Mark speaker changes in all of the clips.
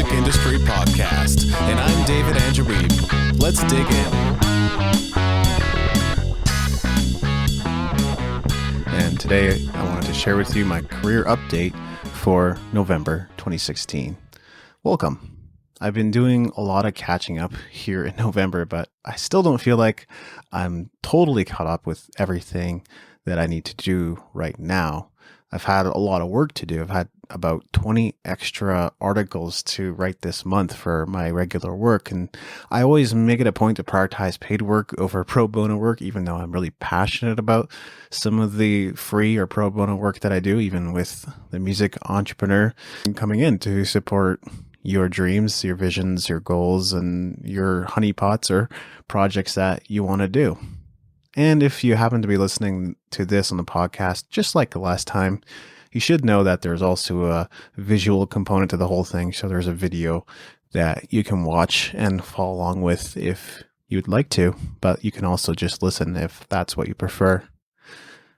Speaker 1: music industry podcast, and I'm David Andrew Wiebe. Let's dig in. And today I wanted to share with you my career update for November 2016. Welcome. I've been doing a lot of catching up here in November, but I still don't feel like I'm totally caught up with everything that I need to do right now. I've had a lot of work to do. I've had about 20 extra articles to write this month for my regular work, and I always make it a point to prioritize paid work over pro bono work, even though I'm really passionate about some of the free or pro bono work that I do, even with the music entrepreneur coming in to support your dreams, your visions, your goals, and your honeypots or projects that you want to do. And if you happen to be listening to this on the podcast, just like the last time, you should know that there's also a visual component to the whole thing. So there's a video that you can watch and follow along with if you'd like to, but you can also just listen if that's what you prefer.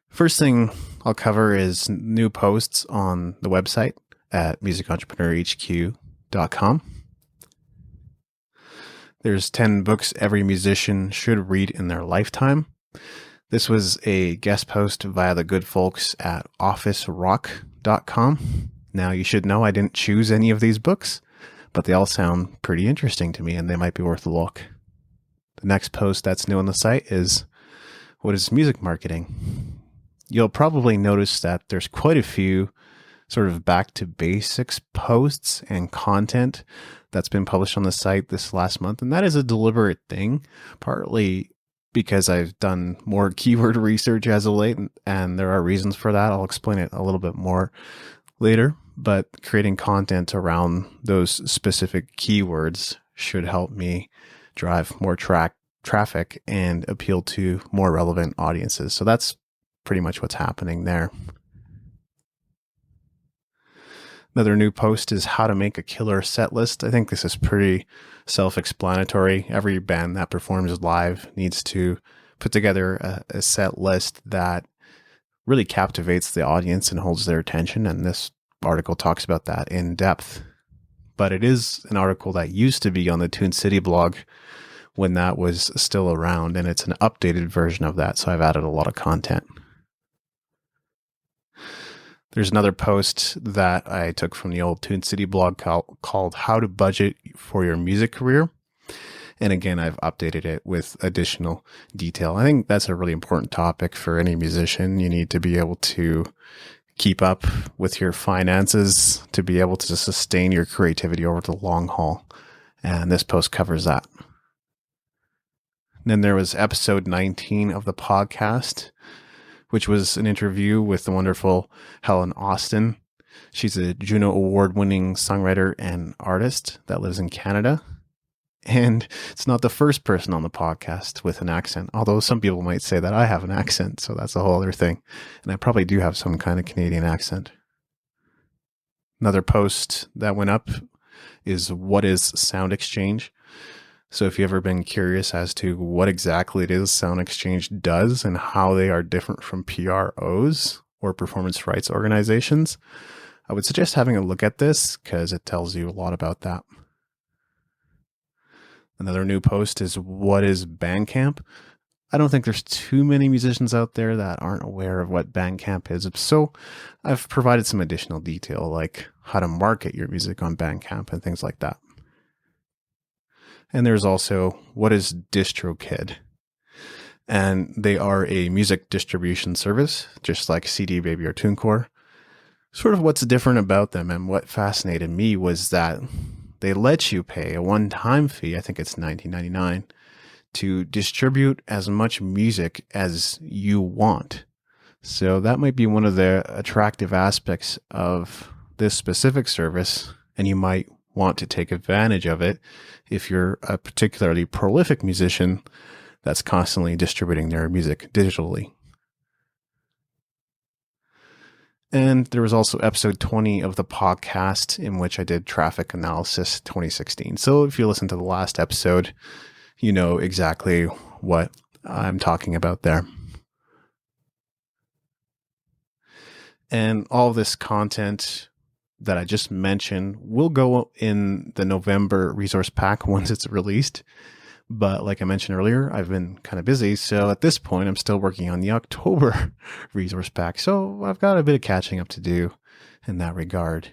Speaker 1: First thing I'll cover is new posts on the website at musicentrepreneurhq.com. There's 10 books every musician should read in their lifetime. This was a guest post via the good folks at officerock.com. Now, you should know I didn't choose any of these books, but they all sound pretty interesting to me and they might be worth a look. The next post that's new on the site is what is music marketing? You'll probably notice that there's quite a few sort of back to basics posts and content that's been published on the site this last month. And that is a deliberate thing, partly because I've done more keyword research as of late, and there are reasons for that. I'll explain it a little bit more later, but creating content around those specific keywords should help me drive more traffic and appeal to more relevant audiences. So that's pretty much what's happening there. Another new post is how to make a killer set list. I think this is pretty self-explanatory. Every band that performs live needs to put together a set list that really captivates the audience and holds their attention. And this article talks about that in depth. But it is an article that used to be on the Tune City blog when that was still around. And it's an updated version of that. So I've added a lot of content. There's another post that I took from the old Tune City blog called How to Budget for Your Music Career. And again, I've updated it with additional detail. I think that's a really important topic for any musician. You need to be able to keep up with your finances to be able to sustain your creativity over the long haul. And this post covers that. And then there was episode 19 of the podcast, which was an interview with the wonderful Helen Austin. She's a Juno Award-winning songwriter and artist that lives in Canada. And it's not the first person on the podcast with an accent, although some people might say that I have an accent, so that's a whole other thing. And I probably do have some kind of Canadian accent. Another post that went up is what is Sound Exchange? So if you've ever been curious as to what exactly it is Sound Exchange does and how they are different from PROs or performance rights organizations, I would suggest having a look at this because it tells you a lot about that. Another new post is what is Bandcamp? I don't think there's too many musicians out there that aren't aware of what Bandcamp is. So I've provided some additional detail like how to market your music on Bandcamp and things like that. And there's also, what is DistroKid? And they are a music distribution service, just like CD Baby or TuneCore. Sort of what's different about them and what fascinated me was that they let you pay a one-time fee, I think it's $19.99, to distribute as much music as you want. So that might be one of the attractive aspects of this specific service, and you might want to take advantage of it if you're a particularly prolific musician that's constantly distributing their music digitally. And there was also episode 20 of the podcast in which I did Traffic Analysis 2016. So if you listen to the last episode, you know exactly what I'm talking about there. And all this content that I just mentioned will go in the November resource pack once it's released. But like I mentioned earlier, I've been kind of busy. So at this point, I'm still working on the October resource pack. So I've got a bit of catching up to do in that regard.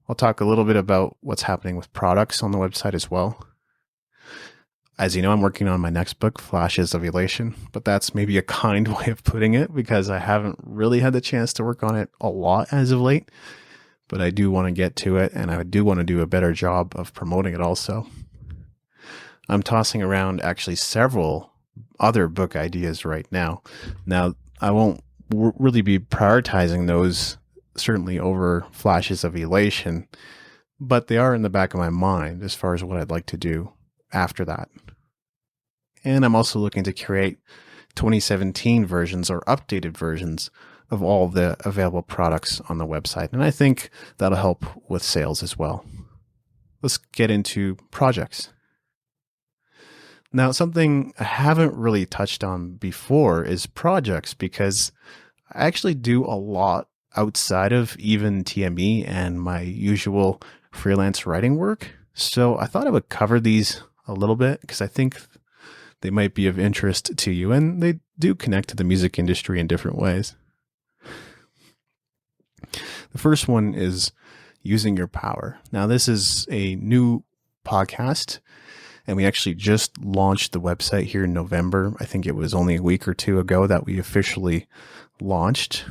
Speaker 1: I'll talk a little bit about what's happening with products on the website as well. As you know, I'm working on my next book, Flashes of Elation, but that's maybe a kind way of putting it because I haven't really had the chance to work on it a lot as of late, but I do want to get to it, and I do want to do a better job of promoting it also. I'm tossing around actually several other book ideas right now. Now, I won't really be prioritizing those certainly over Flashes of Elation, but they are in the back of my mind as far as what I'd like to do after that. And I'm also looking to create 2017 versions or updated versions of all the available products on the website. And I think that'll help with sales as well. Let's get into projects. Now, something I haven't really touched on before is projects, because I actually do a lot outside of even TME and my usual freelance writing work. So I thought I would cover these a little bit because I think they might be of interest to you, and they do connect to the music industry in different ways. The first one is Using Your Power. Now, this is a new podcast, and we actually just launched the website here in November. I think it was only a week or two ago that we officially launched.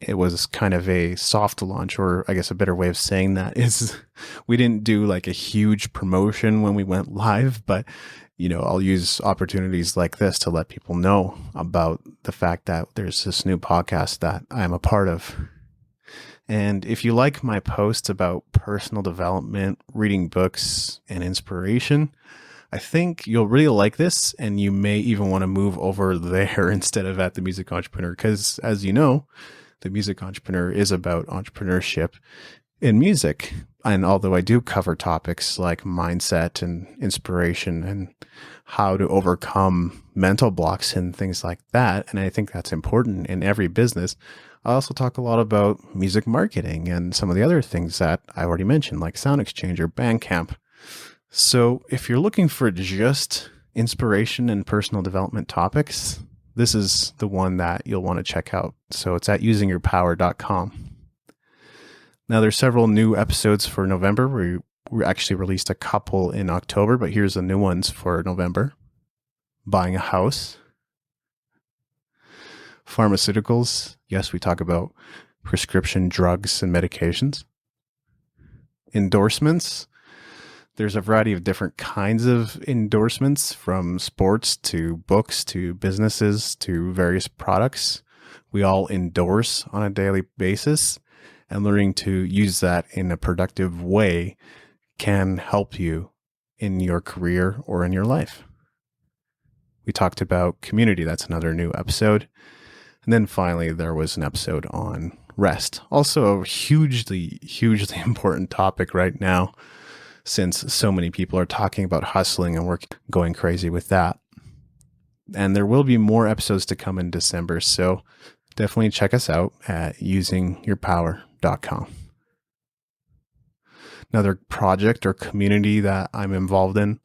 Speaker 1: It was kind of a soft launch, or I guess a better way of saying that is we didn't do like a huge promotion when we went live, but I'll use opportunities like this to let people know about the fact that there's this new podcast that I'm a part of. And if you like my posts about personal development, reading books, and inspiration, I think you'll really like this, and you may even want to move over there instead of at The Music Entrepreneur, because as you know, The Music Entrepreneur is about entrepreneurship in music. And although I do cover topics like mindset and inspiration and how to overcome mental blocks and things like that, and I think that's important in every business, I also talk a lot about music marketing and some of the other things that I already mentioned, like Sound Exchange or Bandcamp. So if you're looking for just inspiration and personal development topics, this is the one that you'll want to check out. So it's at usingyourpower.com. Now, there's several new episodes for November. We actually released a couple in October, but here's the new ones for November. Buying a house. Pharmaceuticals. Yes, we talk about prescription drugs and medications. Endorsements. There's a variety of different kinds of endorsements, from sports to books to businesses to various products. We all endorse on a daily basis, and learning to use that in a productive way can help you in your career or in your life. We talked about community. That's another new episode. And then finally, there was an episode on rest. Also a hugely, hugely important topic right now, since so many people are talking about hustling and working, going crazy with that. And there will be more episodes to come in December, so definitely check us out at usingyourpower.com. Another project or community that I'm involved in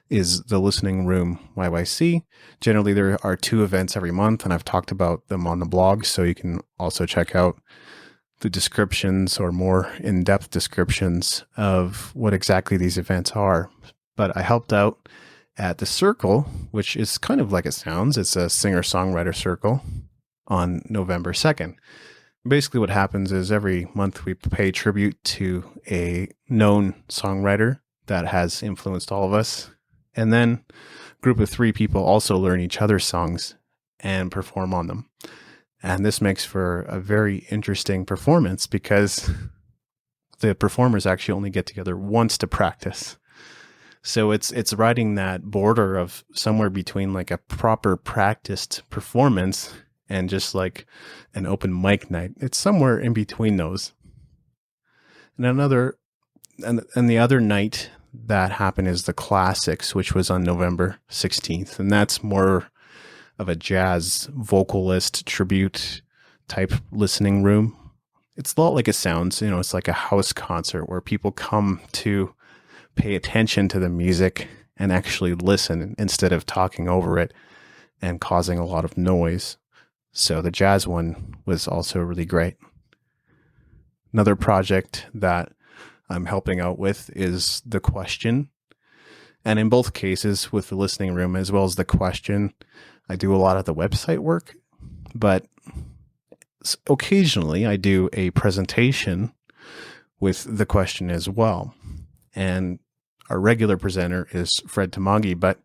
Speaker 1: is the Listening Room YYC. Generally, there are 2 events every month, and I've talked about them on the blog, so you can also check out the descriptions or more in-depth descriptions of what exactly these events are. But I helped out at the Circle, which is kind of like it sounds. It's a singer-songwriter circle on November 2nd. Basically what happens is every month we pay tribute to a known songwriter that has influenced all of us. And then a group of 3 people also learn each other's songs and perform on them. And this makes for a very interesting performance because the performers actually only get together once to practice. So it's riding that border of somewhere between like a proper practiced performance and just like an open mic night. It's somewhere in between those. And the other night that happened is the Classics, which was on November 16th. And that's more of a jazz vocalist tribute type listening room. it's a lot like it sounds. It's like a house concert where people come to pay attention to the music and actually listen instead of talking over it and causing a lot of noise. So the jazz one was also really great. Another project that I'm helping out with is The Question. And in both cases, with the listening room as well as The Question, I do a lot of the website work, but occasionally I do a presentation with The Question as well. And our regular presenter is Fred Tamagi, but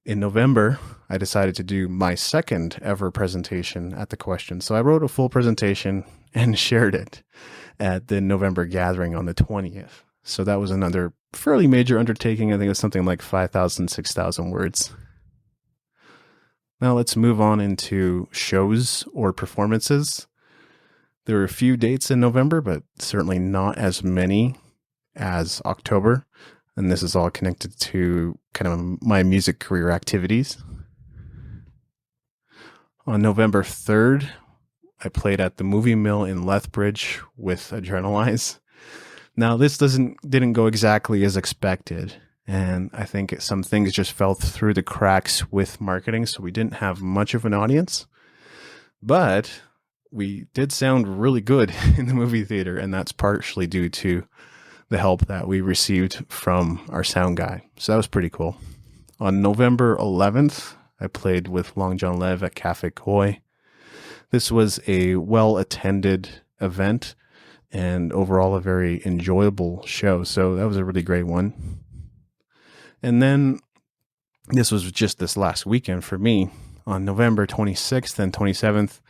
Speaker 1: in November, I decided to do my second ever presentation at The Question. So I wrote a full presentation and shared it at the November gathering on the 20th. So that was another fairly major undertaking. I think it was something like 5,000, 6,000 words. Now let's move on into shows or performances. There were a few dates in November, but certainly not as many as October. And this is all connected to kind of my music career activities. On November 3rd, I played at the Movie Mill in Lethbridge with Adrenalize. Now, this didn't go exactly as expected, and I think some things just fell through the cracks with marketing, so we didn't have much of an audience. But we did sound really good in the movie theater, and that's partially due to the help that we received from our sound guy. So that was pretty cool. On November 11th, I played with Long John Lev at Cafe Koi. This was a well-attended event and overall a very enjoyable show. So that was a really great one. And then this was just this last weekend for me. On November 26th and 27th,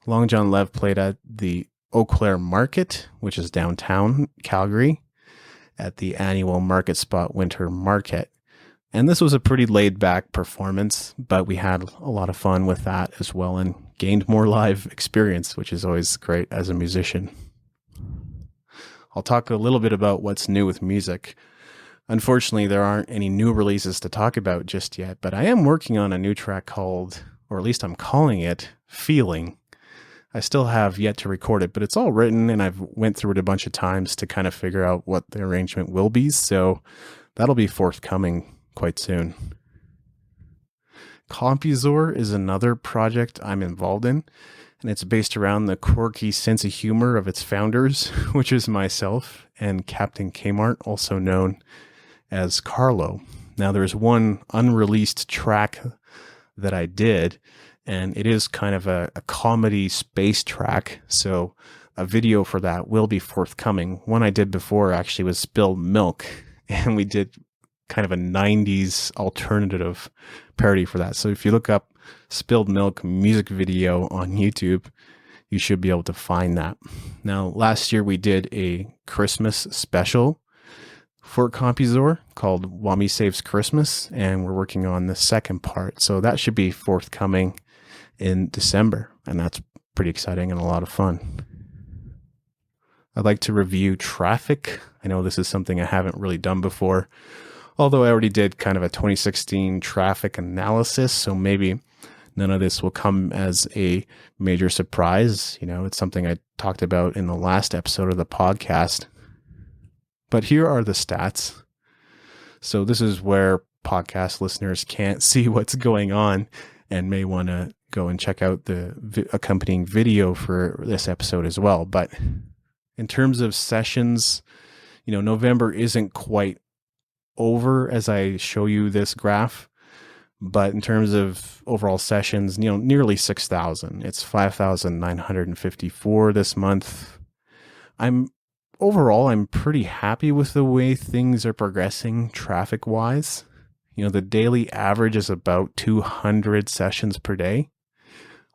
Speaker 1: Long John Lev played at the Eau Claire Market, which is downtown Calgary, at the annual Market Spot Winter Market. And this was a pretty laid-back performance, but we had a lot of fun with that as well and gained more live experience, which is always great as a musician. I'll talk a little bit about what's new with music. Unfortunately, there aren't any new releases to talk about just yet, but I am working on a new track called, or at least I'm calling it, Feeling. I still have yet to record it, but it's all written and I've went through it a bunch of times to kind of figure out what the arrangement will be. So that'll be forthcoming quite soon. Compuzor is another project I'm involved in, and it's based around the quirky sense of humor of its founders, which is myself and Captain Kmart, also known as Carlo. Now there's one unreleased track that I did, and it is kind of a comedy space track. So a video for that will be forthcoming. One I did before actually was Spilled Milk, and we did kind of a 90s alternative parody for that. So if you look up Spilled Milk music video on YouTube, you should be able to find that. Now, last year we did a Christmas special for Compuzor called Wami Saves Christmas, and we're working on the second part. So that should be forthcoming in December, and that's pretty exciting and a lot of fun. I'd like to review Traffic. I know this is something I haven't really done before, although I already did kind of a 2016 traffic analysis, so maybe none of this will come as a major surprise. It's something I talked about in the last episode of the podcast. But here are the stats. So this is where podcast listeners can't see what's going on and may want to go and check out the accompanying video for this episode as well. But in terms of sessions, November isn't quite over as I show you this graph, but in terms of overall sessions, nearly 6,000. It's 5,954 this month. I'm pretty happy with the way things are progressing traffic wise. The daily average is about 200 sessions per day,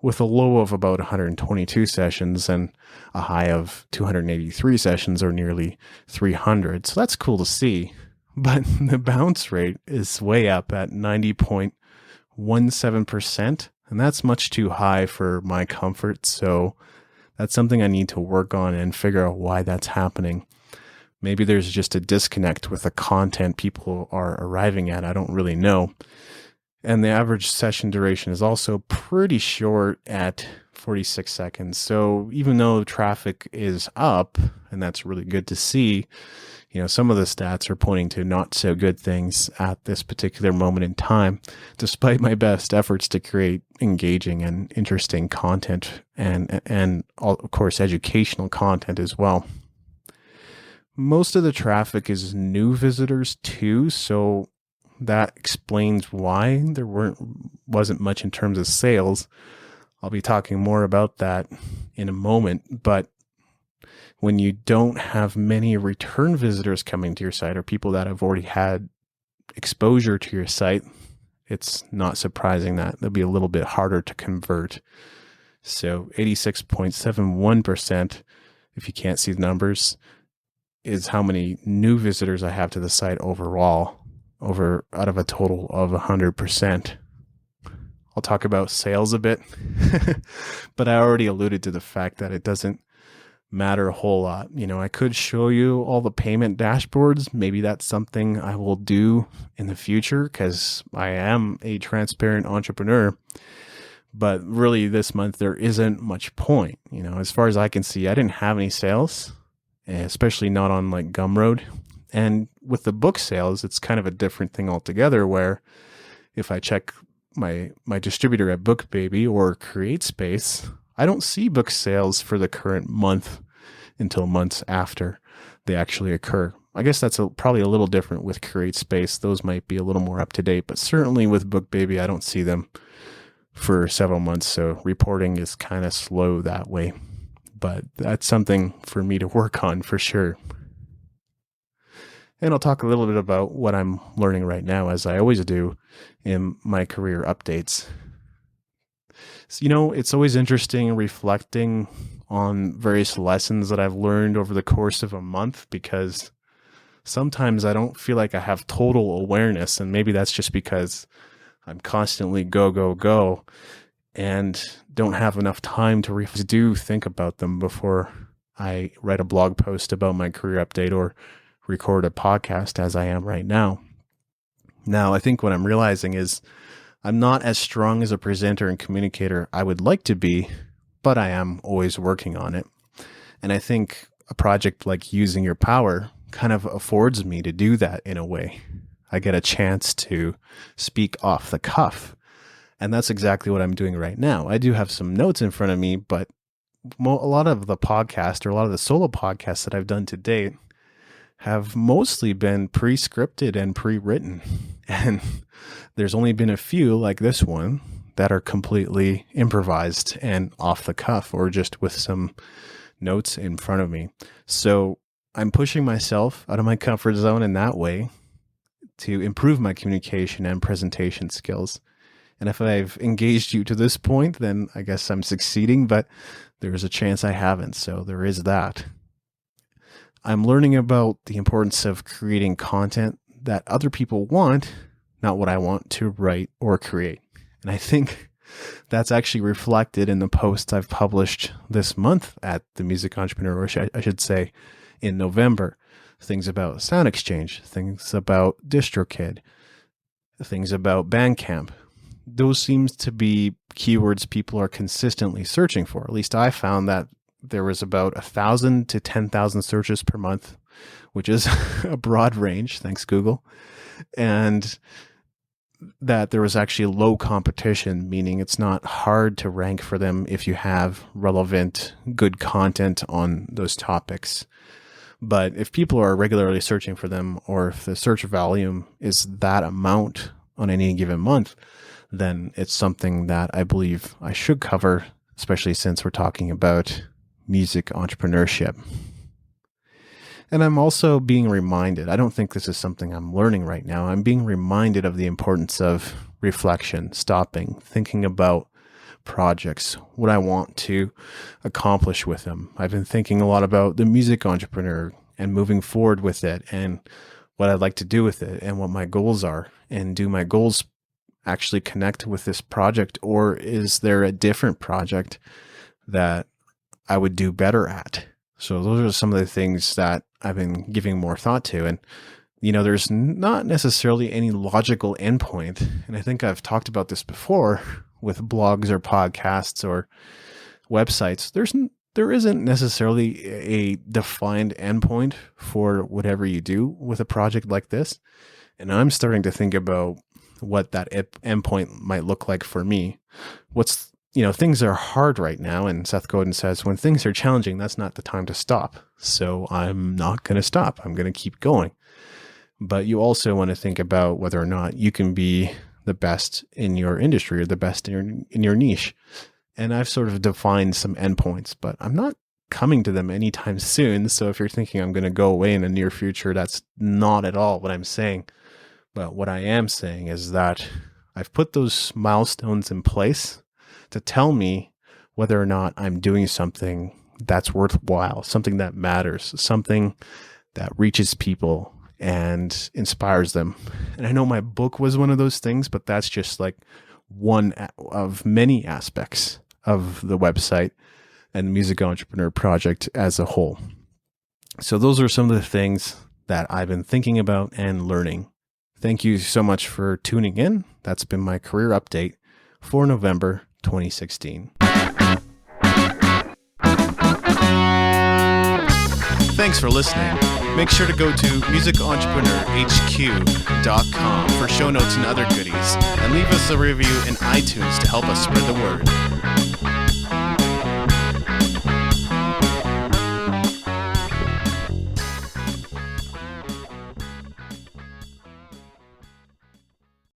Speaker 1: with a low of about 122 sessions and a high of 283 sessions, or nearly 300. So that's cool to see. But the bounce rate is way up at 90.17%, and that's much too high for my comfort. So that's something I need to work on and figure out why that's happening. Maybe there's just a disconnect with the content people are arriving at. I don't really know. And the average session duration is also pretty short at 46 seconds. So even though traffic is up, and that's really good to see, some of the stats are pointing to not so good things at this particular moment in time, despite my best efforts to create engaging and interesting content and of course, educational content as well. Most of the traffic is new visitors too, so that explains why there wasn't much in terms of sales. I'll be talking more about that in a moment, but when you don't have many return visitors coming to your site or people that have already had exposure to your site, it's not surprising that they'll be a little bit harder to convert. So 86.71%, if you can't see the numbers, is how many new visitors I have to the site overall, out of a total of 100%. I'll talk about sales a bit, but I already alluded to the fact that it doesn't matter a whole lot. I could show you all the payment dashboards. Maybe that's something I will do in the future because I am a transparent entrepreneur. But really this month, there isn't much point. As far as I can see, I didn't have any sales, especially not on like Gumroad. And with the book sales, it's kind of a different thing altogether, where if I check my distributor at BookBaby or CreateSpace, I don't see book sales for the current month until months after they actually occur. I guess that's probably a little different with CreateSpace. Those might be a little more up to date, but certainly with BookBaby, I don't see them for several months. So reporting is kind of slow that way, but that's something for me to work on for sure. And I'll talk a little bit about what I'm learning right now, as I always do in my career updates. So, it's always interesting reflecting on various lessons that I've learned over the course of a month, because sometimes I don't feel like I have total awareness, and maybe that's just because I'm constantly go, go, go, and don't have enough time to think about them before I write a blog post about my career update or record a podcast as I am right now. Now, I think what I'm realizing is I'm not as strong as a presenter and communicator I would like to be, but I am always working on it. And I think a project like Using Your Power kind of affords me to do that in a way. I get a chance to speak off the cuff. And that's exactly what I'm doing right now. I do have some notes in front of me, but a lot of the podcast, or a lot of the solo podcasts that I've done to date, have mostly been pre-scripted and pre-written. And there's only been a few, like this one, that are completely improvised and off the cuff, or just with some notes in front of me. So I'm pushing myself out of my comfort zone in that way to improve my communication and presentation skills. And if I've engaged you to this point, then I guess I'm succeeding, but there's a chance I haven't. So there is that. I'm learning about the importance of creating content that other people want, not what I want to write or create. And I think that's actually reflected in the posts I've published this month at The Music Entrepreneur, or I should say in November. Things about Sound Exchange, things about DistroKid, things about Bandcamp. Those seems to be keywords people are consistently searching for. At least I found that there was about 1,000 to 10,000 searches per month, which is a broad range, thanks Google. And that there was actually low competition, meaning it's not hard to rank for them if you have relevant, good content on those topics. But if people are regularly searching for them, or if the search volume is that amount on any given month, then it's something that I believe I should cover, especially since we're talking about music entrepreneurship. And I'm also being reminded, I don't think this is something I'm learning right now, I'm being reminded of the importance of reflection, stopping, thinking about projects, what I want to accomplish with them. I've been thinking a lot about the music entrepreneur and moving forward with it, and what I'd like to do with it, and what my goals are. And do my goals actually connect with this project, or is there a different project that I would do better at? So those are some of the things that I've been giving more thought to. And there's not necessarily any logical endpoint. And I think I've talked about this before with blogs or podcasts or websites. There isn't necessarily a defined endpoint for whatever you do with a project like this. And I'm starting to think about what that endpoint might look like for me. Things are hard right now. And Seth Godin says, when things are challenging, that's not the time to stop. So I'm not going to stop. I'm going to keep going. But you also want to think about whether or not you can be the best in your industry or the best in your niche. And I've sort of defined some endpoints, but I'm not coming to them anytime soon. So if you're thinking I'm going to go away in the near future, that's not at all what I'm saying. But what I am saying is that I've put those milestones in place to tell me whether or not I'm doing something that's worthwhile, something that matters, something that reaches people and inspires them. And I know my book was one of those things, but that's just like one of many aspects of the website and the Music Entrepreneur Project as a whole. So those are some of the things that I've been thinking about and learning. Thank you so much for tuning in. That's been my career update for November 2016. Thanks for listening. Make sure to go to musicentrepreneur.hq.com for show notes and other goodies, and leave us a review in iTunes to help us spread the word.